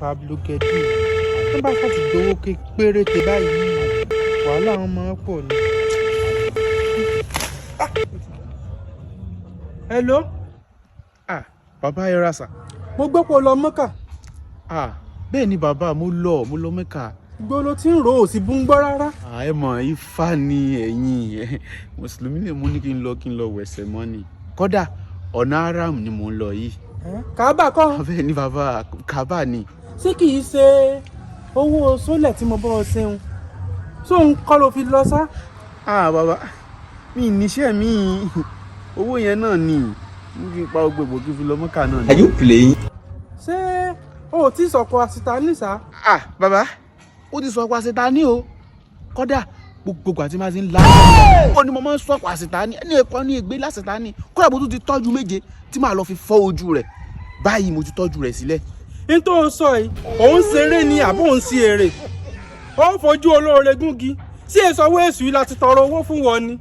Pablo Gedu tó bá fà ti gbowó péréte báyìí wàhálà wọn máa pọ̀ ni. Hello? Bàbá ẹ ra sà. Mo gbọ́ pé o lọ Mẹ́kà. Bẹ́ẹ̀ ni bàbá mo lọ Mẹ́kà. Gbọ́ ló ti ń rò ó sì bú ń gbọ́ rárá. Ẹ mọ̀ Ifá ni ẹ̀yin Mùsùlùmí lè mú ní kí n lọ wẹ̀sẹ̀ mọ́ ni. Kódà ọ̀nà Haram ni mò ń lọ yìí. Kàábà kọ́. Bẹ́ẹ̀ ni bàbá Kàábà ni. Ṣé kì í ṣe owó sólẹ̀ tí mo bọ́ ọ ṣeun? Sóun kọ́ ló fi lọ sá? Bàbá mi níṣẹ́ mi owó yẹn náà ni mo fi pa gbogbo kí n fi lọ Mẹ́kà náà ni. Are you playing? Ṣé o ò tí sọ̀kò àṣìta sá? Bàbá ó ti sọ̀kò àṣìta ní o. Kódà gbogbo àti máa ti ń la ó ní mo máa ń sọ̀kò àṣìta ní ẹni ẹ̀kọ́ ní ègbé lásìta ní. Kódà mo tún ti tọ́jú méje tí màá lọ fi fọ́ ojú rẹ̀. Báyìí mo ti tọ́jú rẹ̀ sílẹ̀. Ní tó ń sọ yìí òun ṣeré ni àbó òun sí èrè. Ó ń fojú olóore gúngi sí èso owó èṣù yìí láti tọrọ owó fún wọn ni.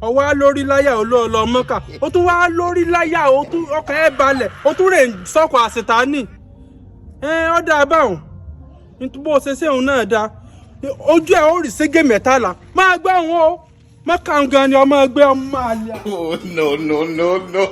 Ọwọ́ á lórí láyà olóòlò Mẹ́kà ó tún wá lórí láyà ọkàn ẹ̀ balẹ̀ ó tún rè sọ́kò àṣetánì. Ó dáa báwọn nítorí bó ṣe òun náà dáa ojú ẹ̀ ó rí ségè mẹ́tàlá máa gbé òun o Mẹ́kà gan ni ọmọ ẹgbẹ́ ọmọ àlẹ́. Oh, no.